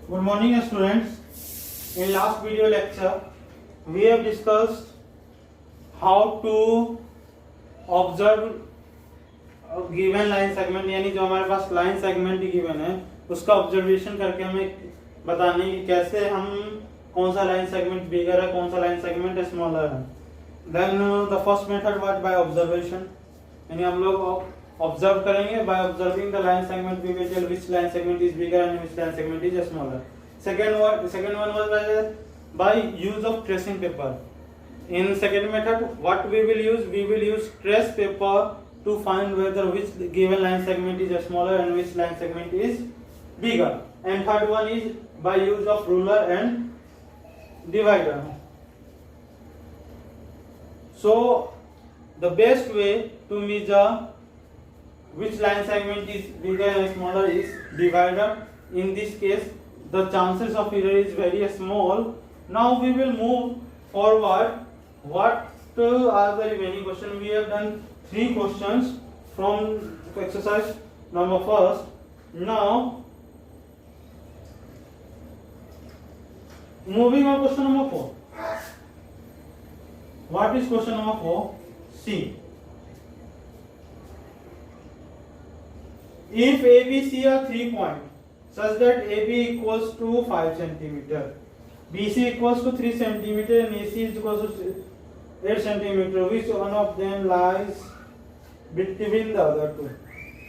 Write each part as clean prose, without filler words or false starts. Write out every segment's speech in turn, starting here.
Good morning, students. In last video lecture, we have discussed how to observe a given line segment, यानी जो हमारे पास line segment given है उसका observation करके हमें बताने की कैसे हम कौन सा line segment bigger है कौन सा line segment smaller है. Then the first method was by observation, यानी हम लोग ऑब्जर्व करेंगे. By observing the line segment we will tell which line segment is bigger and which line segment is smaller. Second one was by use of tracing paper. In second method, what we will use trace paper to find whether which given line segment is smaller and which line segment is bigger. And third one is by use of ruler and divider. So the best way to measure which line segment is bigger and smaller is divider. In this case, the chances of error is very small. Now we will move forward. What are the remaining questions? We have done 3 questions from exercise number first. Now moving on question number 4. What is question number 4? C. If ABC are 3 points such that AB equals to 5 centimeter, BC equals to 3 centimeter and AC is equals to 8 centimeter, which one of them lies between the other two?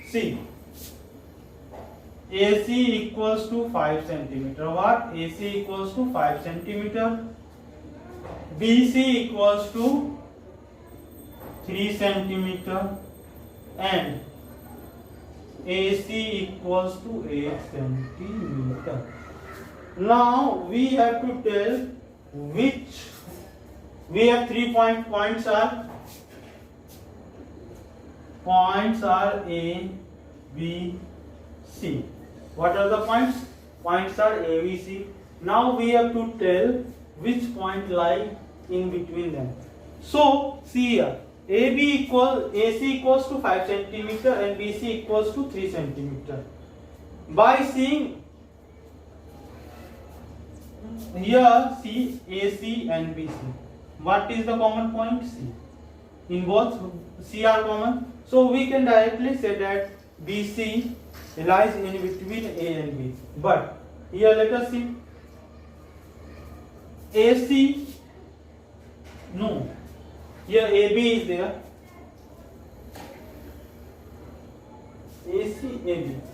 C. AC equals to 5 centimeter. What? AC equals to 5 centimeter. BC equals to 3 centimeter and AC equals to 8 centimeter. Now we have to tell which. We have 3 points are A, B, C. What are the points? Points are A, B, C. Now we have to tell which point lie in between them. So see here, AC equals to 5 centimeter and BC equals to 3 centimeter. By seeing here, see AC and BC. What is the common point? C. In both C are common, so we can directly say that BC lies in between A and B. But here let us see AC. No, here AB is there.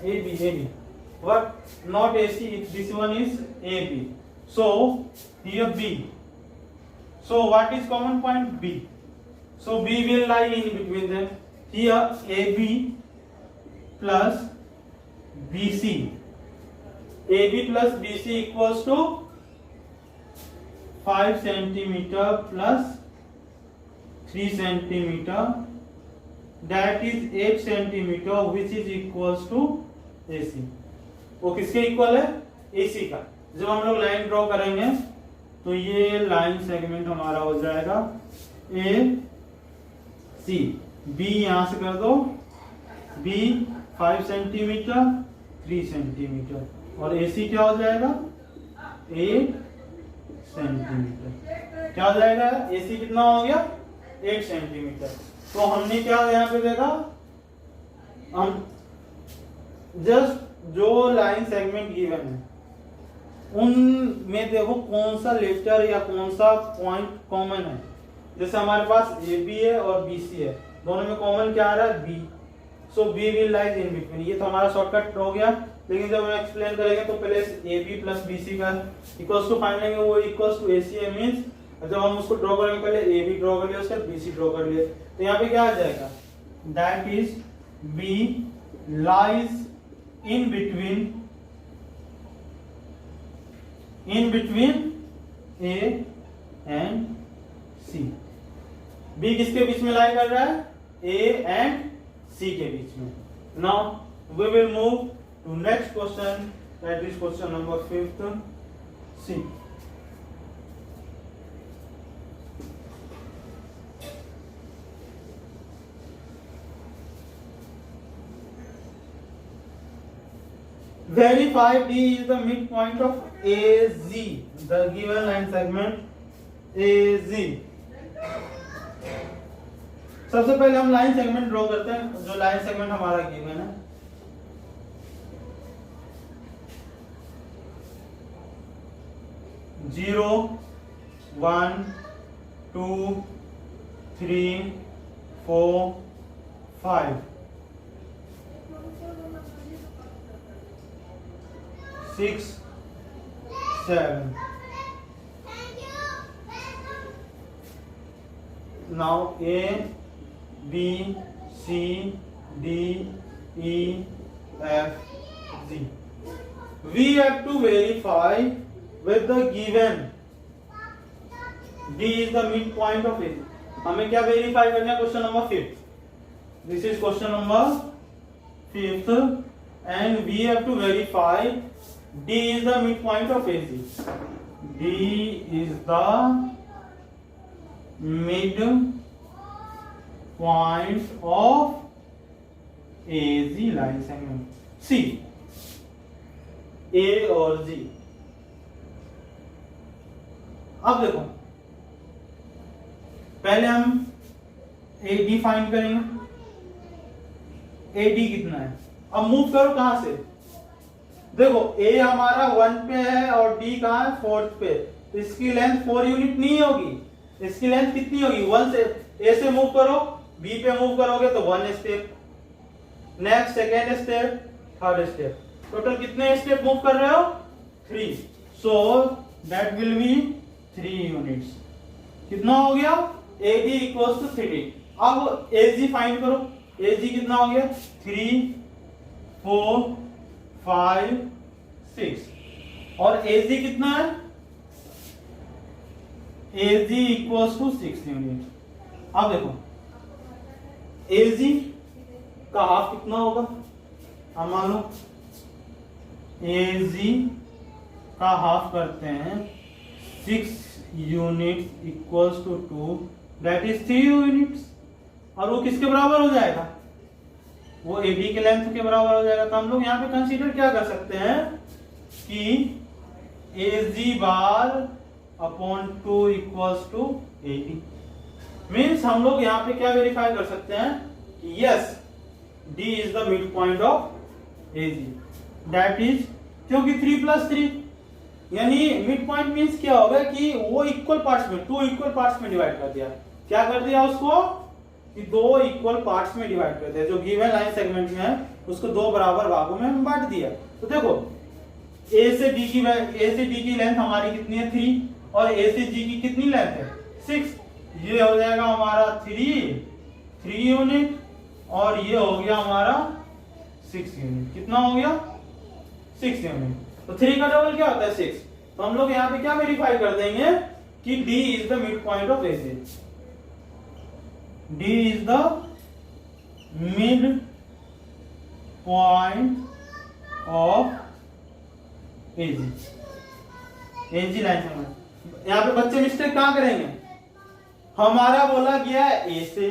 AB. What? Not AC. This one is AB. So here B. So what is common point? B. So B will lie in between them. Here AB plus BC. AB plus BC equals to 5 centimeter plus 3 centimeter. That is 8 centimeter, which is equals to AC. वो किसके equal है? AC का. जब हम लोग line draw करेंगे तो ये लाइन सेगमेंट हमारा हो जाएगा ए सी. बी यहां से कर दो. बी 5 सेंटीमीटर 3 सेंटीमीटर और ए सी क्या हो जाएगा? 8 सेंटीमीटर. क्या हो जाएगा? ए सी कितना हो गया? 8 सेंटीमीटर. तो हमने क्या यहाँ पे देखा? हम जस्ट जो लाइन सेगमेंट गिवन है उनमें देखो कौन सा लेटर या कौन सा पॉइंट कॉमन है. जैसे हमारे पास ए बी है और बी सी है, दोनों में कॉमन क्या आ रहा है? B. So B will lies in between. ये तो हमारा शॉर्टकट हो गया, लेकिन जब हम एक्सप्लेन करेंगे तो पहले A B plus B C का इक्वल्स टू फाइंड लेंगे. वो इक्वल्स टू ए सी है मीन्स जब हम उसको ड्रॉ करेंगे पहले ए बी ड्रॉ कर लिया उसके बाद बी सी ड्रॉ कर लिए. तो यहाँ पे क्या आ जाएगा? That is B lies in between A and C. B किसके बीच में लाई कर रहा है? A and C के बीच में. Now we will move to next question, that is question number 5th. C. Verify D is the midpoint of AZ, the given line segment AZ. सबसे पहले हम लाइन सेगमेंट ड्रॉ करते हैं, जो line segment हमारा given है। Zero, 1, 2, 3, 4, 5, 6, 7. Now A, B, C, D, E, F, G. We have to verify with the given D is the midpoint of A. हमें क्या वेरीफाई करना है? Question number 5th. This is question number 5th, and we have to verify D is the midpoint of AC. D is the midpoint of AZ line segment. C, A और G. अब देखो, पहले हम AD find करेंगे। AD कितना है? अब move करो कहां से? देखो A हमारा 1 पे है और D कहां है? 4th पे। तो इसकी लेंथ 4 यूनिट नहीं होगी, इसकी लेंथ कितनी होगी? 1 से A से मूव करो, B पे मूव करोगे तो 1 step, next second step, third step, total कितने स्टेप मूव कर रहे हो? 3. So that will be 3 units. कितना हो गया? AD equals to 3D। अब AG फाइंड करो। AG कितना हो गया? 3, 4, 5, 6। और AG कितना है? AG equals to 6 unit. अब देखो AG का हाफ कितना होगा? अब मान लो AG का हाफ करते हैं 6 unit equals to 2, that is 3 units. और वो किसके बराबर हो जाएगा? वो AD के लेंथ के बराबर हो जाएगा। तो हम लोग यहाँ पे कंसीडर क्या कर सकते हैं कि AG बार upon 2 equals to AD। Means हम लोग यहाँ पे क्या वेरीफाई कर सकते हैं कि yes D is the mid point of AG, that is, क्योंकि 3 प्लस 3 यानी मिड पॉइंट मीन्स क्या होगा कि वो इक्वल पार्ट्स में, 2 इक्वल पार्ट्स में डिवाइड कर दिया। क्या कर दिया उसको? कि 2 इक्वल पार्ट्स में डिवाइड कर दिया। जो गिवन लाइन सेगमेंट में है उसको 2 बराबर भागों में बांट दिया। तो देखो A से D की लेंथ हमारी कितनी है? 3, और A से G की कितनी लेंथ है? 6। ये हो जाएगा हमारा 3 यूनिट, और ये हो गया हमारा 6 यूनिट। कितना हो गया? 6 यूनिट। तो 3 का डबल क्या होता है? 6। तो हम लोग यहाँ पे क्या वेरीफाई कर देंगे कि D is the mid point of AC। D is the mid point of AG line segment. यहाँ पे बच्चे मिस्टेक कहाँ करेंगे? हमारा बोला गया है A से,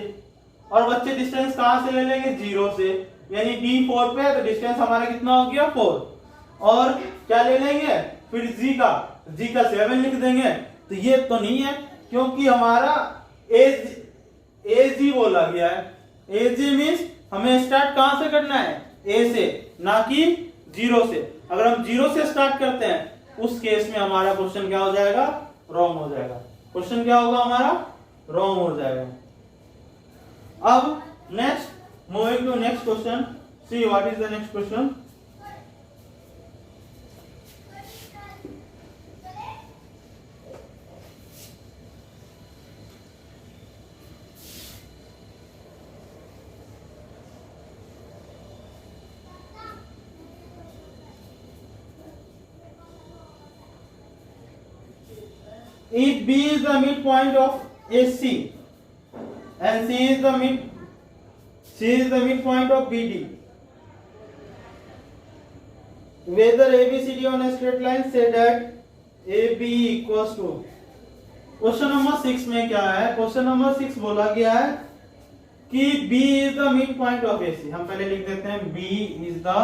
और बच्चे डिस्टेंस कहां से ले लेंगे? 0 से। यानी D 4 पे है तो डिस्टेंस हमारा कितना हो गया? 4। और क्या ले लेंगे फिर? G का 7 लिख देंगे। तो ये तो नहीं है, क्योंकि हमारा AG बोला गया है। AG मीन्स हमें स्टार्ट कहां से करना है? A से, ना कि 0 से। अगर हम 0 से स्टार्ट करते हैं उस केस में हमारा क्वेश्चन क्या हो जाएगा? रॉन्ग हो जाएगा। क्वेश्चन क्या होगा हमारा? रॉन्ग हो जाएगा। अब next, moving to next question, see what is the next question. If B is the midpoint of AC and C is the midpoint of BD, whether ABCD on a straight line, say that AB equals to। Question number 6 में क्या है? Question number 6 बोला गया है कि B is the midpoint of AC। हम पहले लिख देते हैं B is the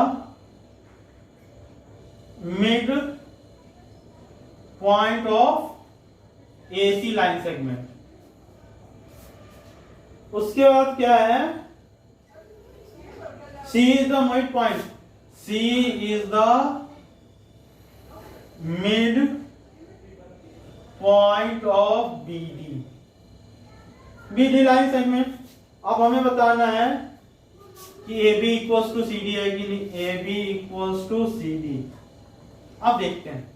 mid point of AC line segment. उसके बाद क्या है, C is the mid point, C is the mid point of BD, BD line segment. अब हमें बताना है कि A B equals to C D है कि नहीं, A B equals to C D. अब देखते हैं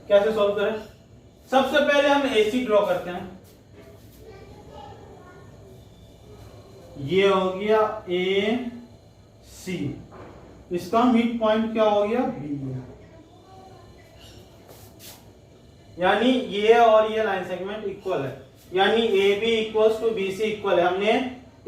कैसे सॉल्व करें। सबसे पहले हम एसी ड्रॉ करते हैं। ये हो गया ए सी, इसका मिड पॉइंट क्या हो गया, बी। यानी ये और ये लाइन सेगमेंट इक्वल है, यानी A B equals to B C equal है। हमने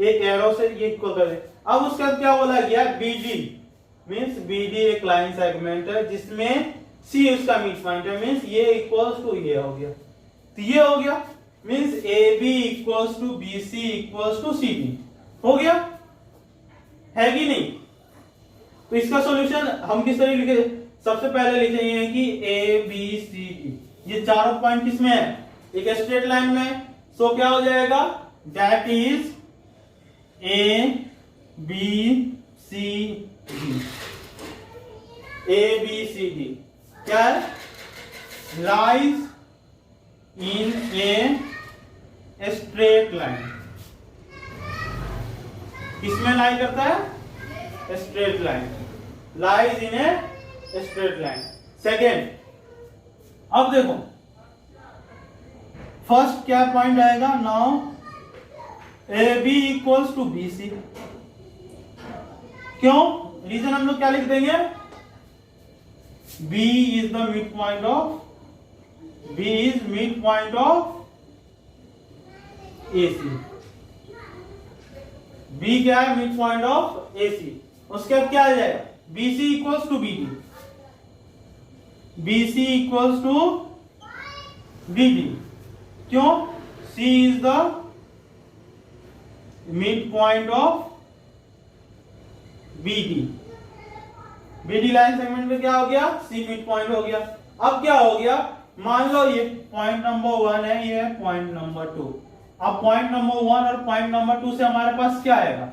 एक एरो से ये इक्वल कर दिया। अब उसके बाद क्या बोला गया, B D means B D एक लाइन सेगमेंट है जिसमें सी उसका मिड पॉइंट है, मीन्स ये इक्वल्स टू ये हो गया। तो ये हो गया means A B equals to B C equals to C D हो गया, है कि नहीं। तो इसका सॉल्यूशन हम किस तरह लिखे, सबसे पहले लिखेंगे कि ए बी सी डी, ये चारों पॉइंट किसमें है, एक स्ट्रेट लाइन में। सो क्या हो जाएगा, that is A B C D, A B C D क्या है, lies in a straight line. किसमें लाइन करता है, straight line, lies in a straight line. Second, अब देखो फर्स्ट क्या पॉइंट आएगा, now A B equals to B C. क्यों, रीजन हम लोग क्या लिख देंगे, B is the mid point of, B is mid point of A C, B क्या है, mid point of A C. उसके बाद क्या आ जाएगा, B C equals to B D, B C equals to B D. क्यों, C is the mid point of B D, B D line segment में क्या हो गया, सी मिड पॉइंट हो गया। अब क्या हो गया, मान लो ये पॉइंट नंबर 1 है, ये है पॉइंट नंबर 2। अब पॉइंट नंबर 1 और पॉइंट नंबर 2 से हमारे पास क्या आएगा,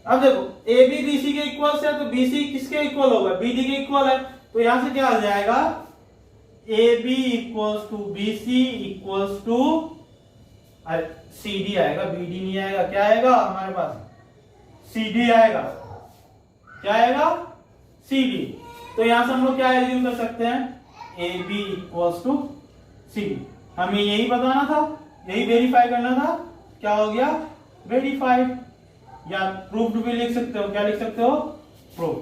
अब देखो ए बी बी सी के इक्वल है, तो बी सी किसके इक्वल होगा, बी डी के इक्वल है। तो यहां से क्या आ जाएगा, A B equals to B C equals to C D आएगा, बी डी नहीं आएगा। क्या आएगा हमारे पास, सी डी आएगा। क्या आएगा, सी डी। तो यहां से हम लोग क्या एज्यूम कर सकते हैं, A B equals to C D. हमें यही बताना था, यही वेरीफाई करना था। क्या हो गया, वेरीफाइड, या प्रूव्ड भी लिख सकते हो। क्या लिख सकते हो, प्रूव,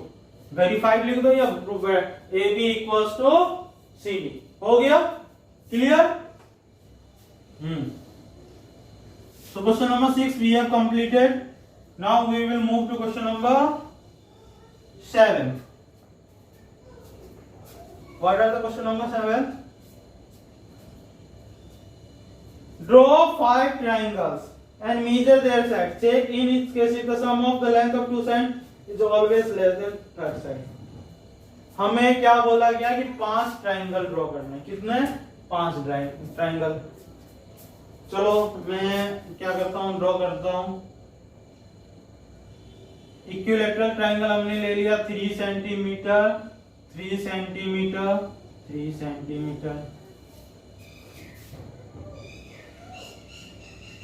वेरीफाइड लिख दो या prove. A B equals to C D हो गया, clear. So question number 6 we have completed. Now we will move to question number 7. What are the question number 7? Draw 5 triangles and measure their sides. Check in each case if the sum of the length of two sides is always less than third side. हमें क्या बोला गया कि 5 triangle draw करना है। कितने, 5 triangle. चलो मैं क्या करता हूं, ड्रॉ करता हूं। इक्विलैटरल ट्राइंगल हमने ले लिया 3 सेंटीमीटर, 3 सेंटीमीटर, 3 सेंटीमीटर।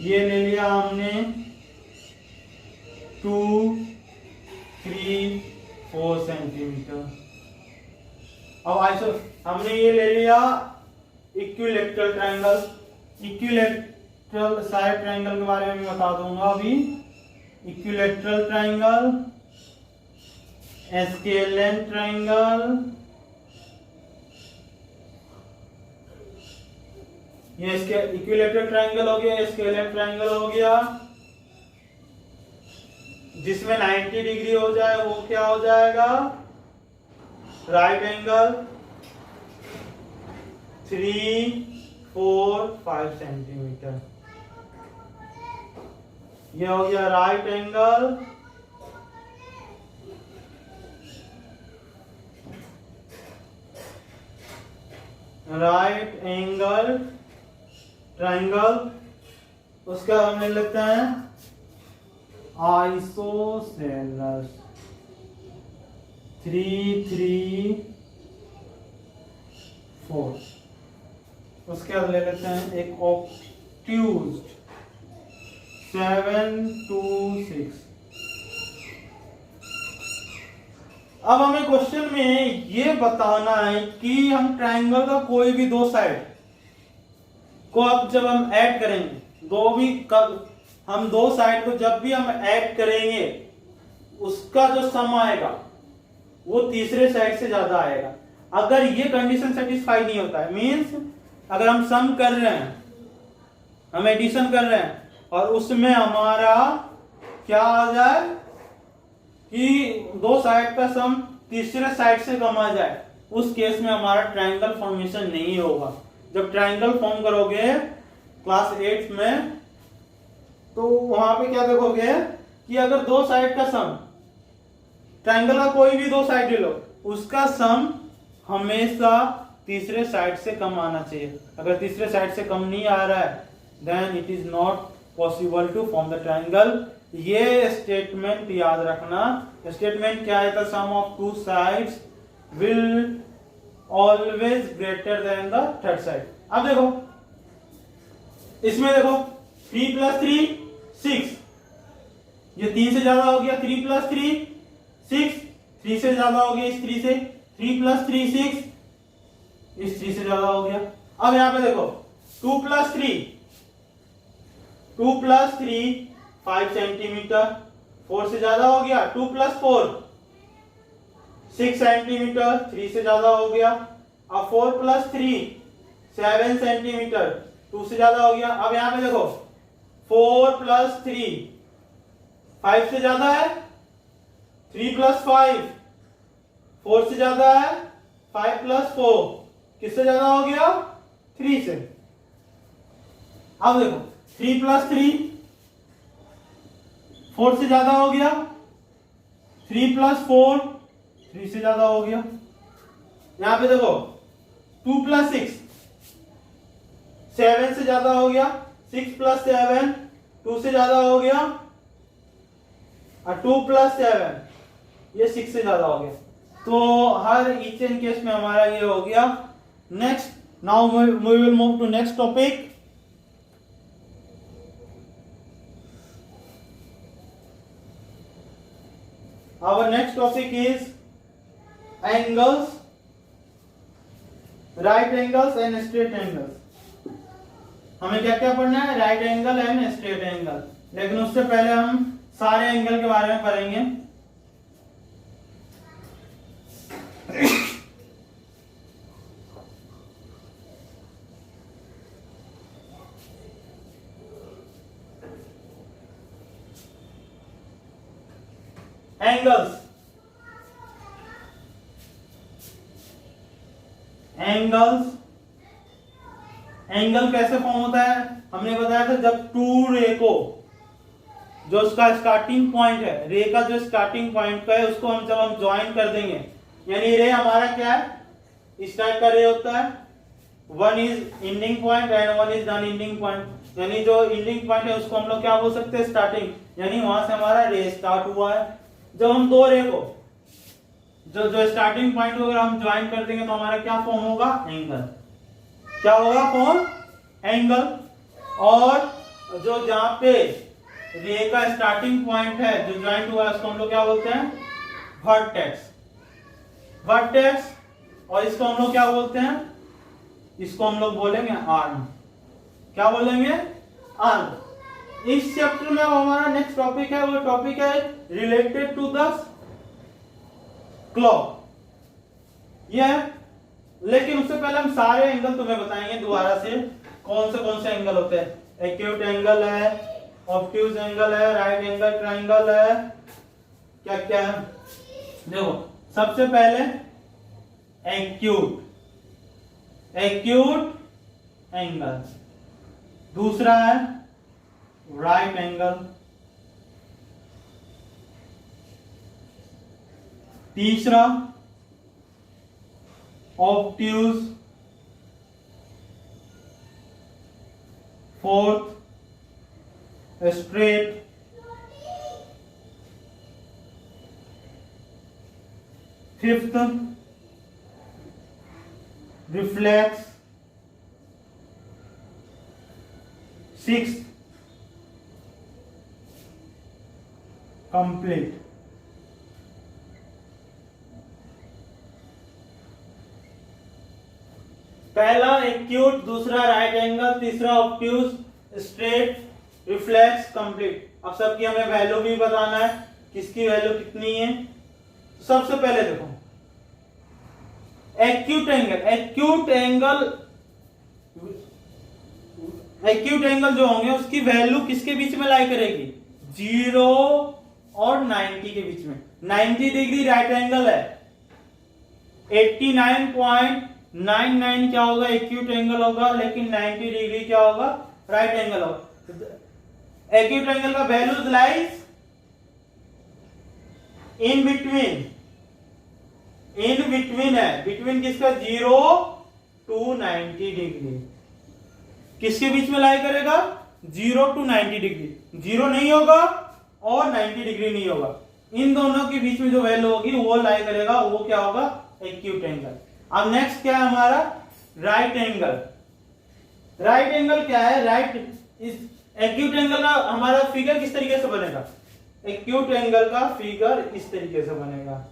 ये ले लिया हमने 2, 3, 4 सेंटीमीटर। अब आइसो हमने ये ले लिया equilateral triangle. Equilateral side triangle के बारे में बता दूंगा अभी। इक्विलैटरल ट्राइंगल, स्केलेन ट्राइंगल, ये इसके इक्विलैटरल ट्राइंगल हो गया, स्केलेन ट्राइंगल हो गया। जिसमें 90 डिग्री हो जाए वो क्या हो जाएगा, राइट एंगल। 3, 4, 5 सेंटीमीटर। ये हो गया right angle right angle triangle, उसका हम ले लेते हैं आइसोसेलेस 3 3 4। उसके बाद ले लेते हैं एक ऑब्ट्यूज 7 2 6। अब हमें क्वेश्चन में ये बताना है कि हम ट्राइंगल का कोई भी दो साइड को अब जब हम ऐड करेंगे, हम दो साइड को जब भी हम ऐड करेंगे उसका जो सम आएगा वो तीसरे साइड से ज्यादा आएगा। अगर ये कंडीशन सेटिस्फाई नहीं होता है, मींस अगर हम सम कर रहे हैं, हम एडिशन कर रहे हैं और उसमें हमारा क्या आ जाए कि दो साइड का सम तीसरे साइड से कम आ जाए, उस केस में हमारा ट्रायंगल फॉर्मेशन नहीं होगा। जब ट्रायंगल फॉर्म करोगे क्लास 8 में तो वहां पे क्या देखोगे कि अगर दो साइड का सम, ट्रायंगल का कोई भी दो साइड ले लो, उसका सम हमेशा तीसरे साइड से कम आना चाहिए। अगर तीसरे साइड से कम नहीं आ रहा है then it is not possible to form the triangle. ये स्टेटमेंट याद रखना। स्टेटमेंट क्या है? The sum of two sides will always greater than the third side. अब देखो इसमें देखो 3 + 3 6, ये 3 से ज्यादा हो गया। 3 + 3 6, 3 से ज्यादा हो गया इस 3 से। 3 + 3 6, इस 3 से ज्यादा हो गया। अब यहां पे देखो 2 + 3 5 सेंटीमीटर, 4 से ज्यादा हो गया। 2 + 4 6 सेंटीमीटर, 3 से ज्यादा हो गया। अब 4 + 3 7 सेंटीमीटर, 2 से ज्यादा हो गया। अब यहां पे देखो 4 + 3 5 से ज्यादा है। 3 + 5 4 से ज्यादा है। 5 + 4 किससे ज्यादा हो गया? 3 से। अब देखो 3 + 3 4 से ज्यादा हो गया। 3 + 4 3 से ज्यादा हो गया। यहां पे देखो 2 + 6 7 से ज्यादा हो गया। 6 + 7 2 से ज्यादा हो गया। और 2 + 7 ये 6 से ज्यादा हो गया। तो हर ईच एंड केस में हमारा ये हो गया। Next, now we will move to next topic. Our next topic is angles, right angles and straight angles. हमें क्या क्या पढ़ना है? Right angle and straight angle. लेकिन उससे पहले हम सारे एंगल के बारे में पढ़ेंगे। एंगल्स, एंगल कैसे फॉर्म होता है? हमने बताया था जब टू रे को, जो उसका स्टार्टिंग पॉइंट है, रे का जो स्टार्टिंग पॉइंट का है उसको हम जब हम ज्वाइन कर देंगे, यानी रे हमारा क्या है? इस टाइप का रे होता है। One is ending point and one is non ending point. यानी जो एंडिंग पॉइंट है उसको हम लोग क्या बोल सकते हैं? स्टार्टिंग। यानी वहां से हमारा रे स्टार्ट हुआ है। जब हम दो रे को, जो स्टार्टिंग पॉइंट को अगर हम ज्वाइन कर देंगे तो हमारा क्या फॉर्म होगा? एंगल। क्या होगा? Form angle. और जो जहां पे रे का स्टार्टिंग पॉइंट है जो ज्वाइंट हुआ है उसको हम लोग क्या बोलते हैं? वर्टेक्स। वर्टेक्स। और इसको हम लोग क्या बोलते हैं? इसको हम लोग बोलेंगे आर्म। क्या बोलेंगे? आर्म। इस चैप्टर में हमारा नेक्स्ट टॉपिक है, वो टॉपिक है रिलेटेड टू द क्लॉक। ये है। लेकिन उससे पहले हम सारे एंगल तुम्हें बताएंगे दोबारा से, कौन से एंगल होते हैं। एक्यूट एंगल है, ऑब्ट्यूज एंगल है, राइट एंगल ट्राइंगल है, क्या क्या है। देखो सबसे पहले एक्यूट एंगल, दूसरा है राइट एंगल, तीसरा obtuse fourth straight, fifth reflex, sixth complete. पहला एक्यूट, दूसरा राइट एंगल, तीसरा ऑब्ट्यूज, स्ट्रेट, रिफ्लेक्स, कंप्लीट। अब सबकी हमें वैल्यू भी बताना है, किसकी वैल्यू कितनी है। सबसे पहले देखो एक्यूट एंगल, एक्यूट एंगल जो होंगे उसकी वैल्यू किसके बीच में लाई करेगी, 0 और 90 के बीच में। 90 डिग्री राइट एंगल है, 89.99 क्या होगा, एक्यूट एंगल होगा, लेकिन 90 डिग्री क्या होगा, राइट एंगल होगा। एक्यूट एंगल का वैल्यू लाइज इन बिटवीन है, बिटवीन किसका, 0 to 90 डिग्री। किसके बीच में लाई करेगा, 0 to 90 डिग्री। 0 नहीं होगा और 90 डिग्री नहीं होगा, इन दोनों के बीच में जो वैल्यू होगी वो लाई करेगा, वो क्या होगा, एक्यूट एंगल। अब नेक्स्ट क्या है हमारा, राइट एंगल। राइट एंगल क्या है, राइट इस एक्यूट एंगल का हमारा फिगर किस तरीके से बनेगा, एक्यूट एंगल का फिगर इस तरीके से बनेगा,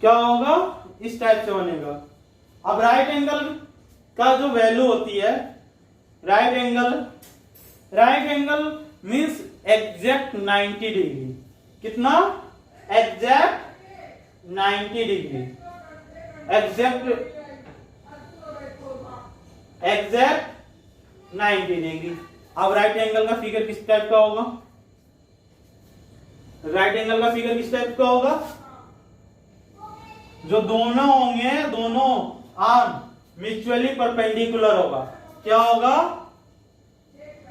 क्या होगा, इस टाइप से बनेगा। अब राइट एंगल का जो वैल्यू होती है, right angle means exact 90 degree. कितना, एग्जैक्ट 90 डिग्री, एग्जैक्ट 90 डिग्री। अब राइट एंगल का फिगर किस टाइप का होगा, राइट एंगल का फिगर किस टाइप का होगा, जो दोनों होंगे, दोनों आर्म म्यूचुअली परपेंडिकुलर होगा। क्या होगा,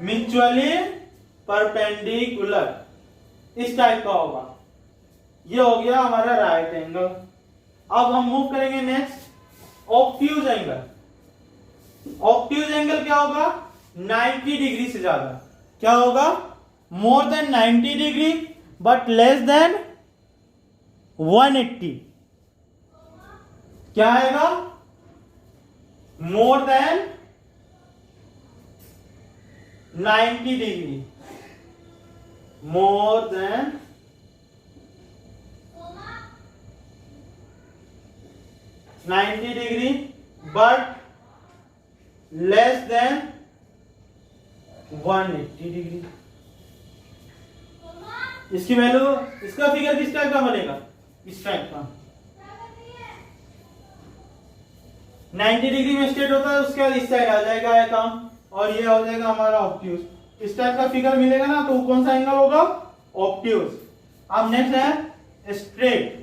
म्यूचुअली परपेंडिकुलर, इस टाइप का होगा। ये हो गया हमारा राइट एंगल। अब हम मूव करेंगे next, obtuse angle. Obtuse angle क्या होगा, 90 डिग्री से ज्यादा। क्या होगा, more than 90 degree but less than 180। क्या आएगा, more than 90 degree, more than 90 degree but less than 180 degree. इसकी वैल्यू, इसका फिगर किस टाइप का बनेगा, इस टाइप का। 90 डिग्री में स्ट्रेट होता है, उसके बाद इस साइड आ जाएगा एक आर्म, और ये हो जाएगा हमारा ऑब्ट्यूज। इस टाइप का फिगर मिलेगा ना, तो कौन सा एंगल होगा, ऑब्ट्यूज। अब नेक्स्ट है स्ट्रेट।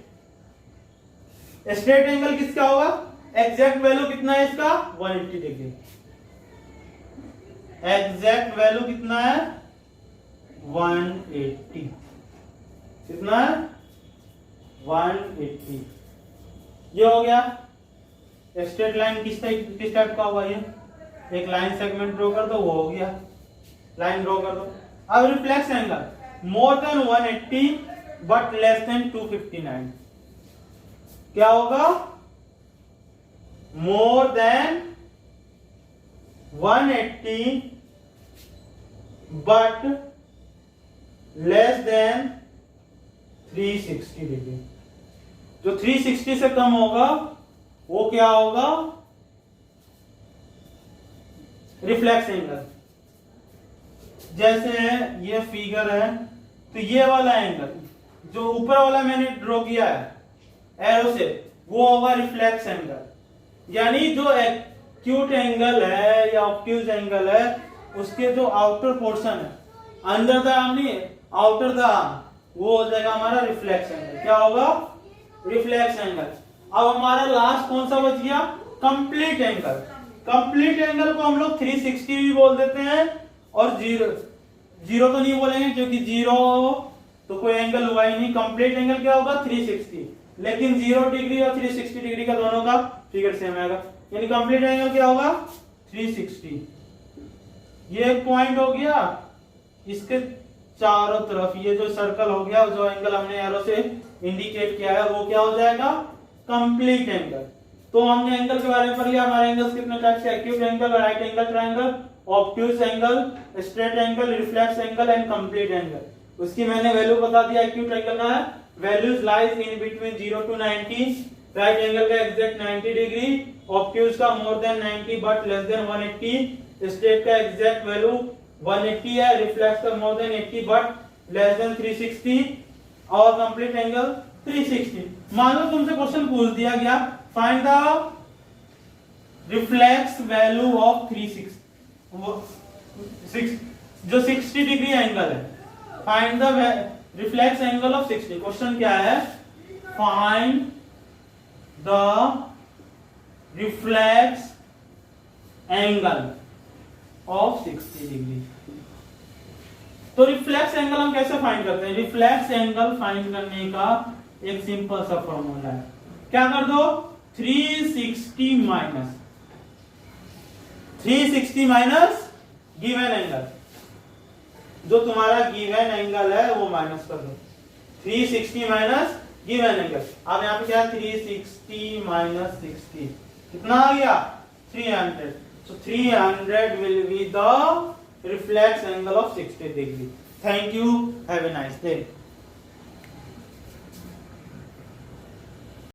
स्ट्रेट एंगल किसका होगा, एग्जैक्ट वैल्यू कितना है इसका, 180 डिग्री। एग्जैक्ट वैल्यू कितना है, 180। कितना है, 180। ये हो गया। स्ट्रेट लाइन किस टाइप का होगा, ये एक लाइन सेगमेंट ड्रॉ कर दो, वो हो गया, लाइन ड्रॉ कर दो। अब reflex angle, more than 180 but less than 259। क्या होगा, more than 180 but less than 360 degree. जो 360 से कम होगा वो क्या होगा, रिफ्लेक्स एंगल। जैसे ये फिगर है, तो ये वाला एंगल जो ऊपर वाला मैंने ड्रॉ किया है एरो से, वो होगा रिफ्लेक्स एंगल। यानी जो एक्यूट एंगल है या ऑब्ट्यूज एंगल है, उसके जो आउटर पोर्शन है, अंदर द आर्म नहीं, आउटर द आर्म, वो हो जाएगा हमारा रिफ्लेक्स एंगल। क्या होगा, रिफ्लेक्स एंगल। अब हमारा लास्ट कौन सा बच गया, कंप्लीट एंगल। कंप्लीट एंगल को हम लोग 360 भी बोल देते हैं, और जीरो तो नहीं बोलेंगे, क्योंकि जीरो तो कोई एंगल हुआ ही नहीं। कंप्लीट एंगल क्या होगा, 360, लेकिन 0 डिग्री और 360 डिग्री का दोनों का फिगर सेम आएगा, यानी कंप्लीट एंगल क्या होगा, 360। ये एक पॉइंट हो गया, इसके चारों तरफ ये जो सर्कल हो गया, जो एंगल हमने एरो से इंडिकेट किया है वो क्या हो जाएगा, कंप्लीट एंगल। तो हमने एंगल के बारे में पढ़ लिया, हमारे एंगल्स कितने टाइप के, acute angle, right angle triangle, obtuse angle, straight angle, reflex angle and complete angle. उसकी मैंने वैल्यू बता दिया। एक्यूट एंगल का है values lies in between 0 to 90, right angle का एग्जैक्ट 90 डिग्री, ऑब्ट्यूज का more than 90 but less than 180, straight का exact value 180 है, रिफ्लेक्स का more than 80 but less than 360 और कंप्लीट एंगल 360। मान लो तुमसे क्वेश्चन पूछ दिया गया, find the reflex value of 360, जो 60 डिग्री एंगल है, find the reflex angle of 60। Question क्या है, find the reflex angle of 60 degree. तो रिफ्लेक्स एंगल हम कैसे फाइंड करते हैं, रिफ्लेक्स एंगल फाइंड करने का एक सिंपल सा फॉर्मूला है, क्या कर दो, 360 माइनस गिवन एंगल, जो तुम्हारा गिवन एंगल है वो माइनस कर दो, 360 माइनस गिवन एंगल। अब यहाँ पे क्या है, 360 माइनस 60 कितना आ गया, 300। So 300 will be the reflex angle of 60 degree. Thank you. Have a nice day.